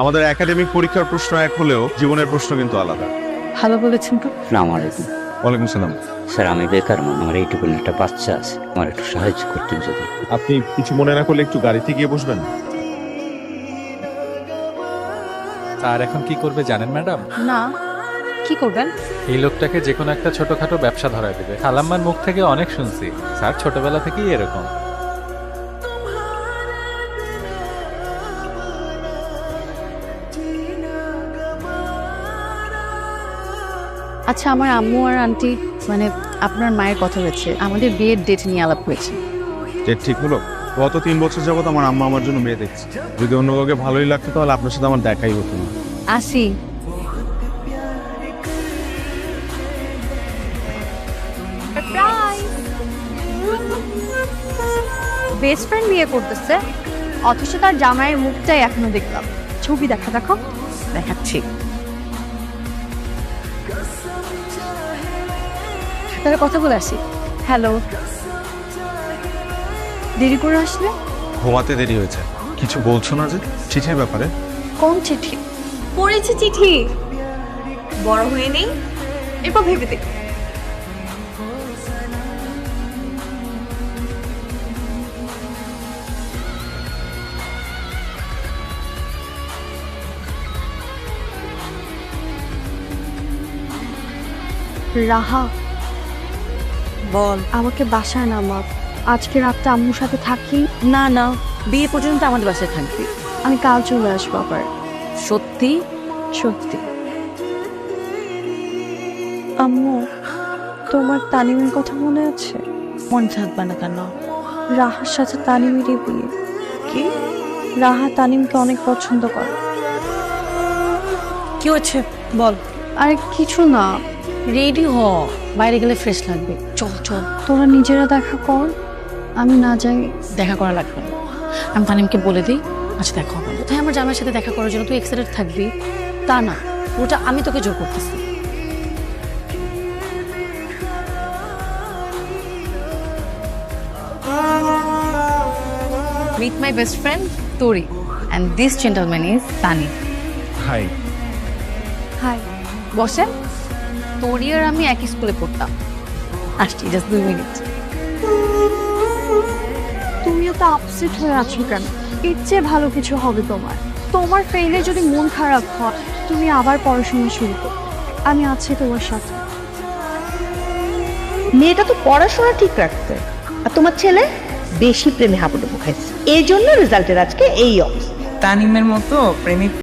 আমাদের একাডেমিক পরীক্ষার প্রশ্ন এক হলেও জীবনের প্রশ্ন কিন্তু আলাদা। ভালো বলেছেন তো। আসসালামু আলাইকুম। ওয়ালাইকুম সালাম। স্যার আমি বেকার মানুষ, আমার এইটুকু একটা বাচ্চা আছে, আমার একটু সাহায্য করতেন যদি। আপনি কিছু মনে না করলে একটু গাড়িতে গিয়ে বসবেন। আর এখন কি করবে জানেন ম্যাডাম? না, কি করবেন? এই লোকটাকে যে কোনো একটা ছোটখাটো ব্যবসা ধরায় দেবে। খালাম্মার মুখ থেকে অনেক শুনছি, স্যার ছোটবেলা থেকেই এরকম। আচ্ছা, আমার আম্মু আর আন্টি মানে আপনার মায়ের কথা হয়েছে, আমাদের বিয়ের ডেট নিয়ে আলাপ হয়েছে। যে ঠিক হলো, গত 3 বছর যাবত আমার আম্মা আমার জন্য মেয়ে দেখছে। যদি অন্য কাউকে ভালোই লাগতো তাহলে আপনার সাথে আমার দেখাই হতো না। আসি। বেস্ট ফ্রেন্ড বিয়ে করতেছে, অথচ তার জামাইয়ের মুখটাই এখনো দেখলাম। ছবি দেখো দেখাচ্ছি। তাহলে কথা বলে আসি। হ্যালো, দেরি করে আসলে? ঘুমাতে দেরি হয়েছে। কিছু বলছো না যে চিঠির ব্যাপারে? কোন চিঠি? পড়েছি চিঠি, বড় হয়ে নেই, এরপর ভেবে দেখ। রাহা, বল। আমাকে বাসায় নামা, আজকে রাতটা আম্মুর সাথে থাকি। না না, বিয়ে পর্যন্ত আমাদের বাসায় থাকবি। আমি কাল চলে আসবো আবার। সত্যি? সত্যি। আম্মু, তোমার তানিমের কথা মনে আছে? মন থাকবে না কেন? রাহার সাথে তানিমেরই বিয়ে। কি? রাহা তানিমকে অনেক পছন্দ করে। কি হচ্ছে বল। আরে কিছু না, রেডি হ, বাইরে গেলে ফ্রেশ লাগবে। চল চল। তোরা নিজেরা দেখা কর, আমি না যাই। দেখা করা লাগবে না, আমি তানিমকে বলে দিই। আচ্ছা দেখা হবে কোথায় আমার জামাইয়ের সাথে দেখা করার জন্য তুই এক্সাইটেড থাকবি তা না, ওটা আমি তোকে জোর করতেছি। Meet my best friend Tori, and this gentleman is Tani. Hi. Hi. বসেন। তোরি আর আমি একই স্কুলে পড়তাম। আসছি, জাস্ট 2 মিনিট। তুমিও তো আপসেট হয়ে আছো কেন? এর চেয়ে ভালো কিছু হবে তোমার। তোমার ফেইলে যদি মন খারাপ হয়, তুমি আবার পড়াশোনা শুরু করো। আমি আছি তোমার সাথে। মেয়েটা তো পড়াশোনা ঠিক রাখছে, আর তোমার ছেলে বেশি প্রেমে হাবুডুবু খাইছে, এই জন্য রেজাল্টের আজকে এই অবস্থা। তানিমের মতো প্রেমিক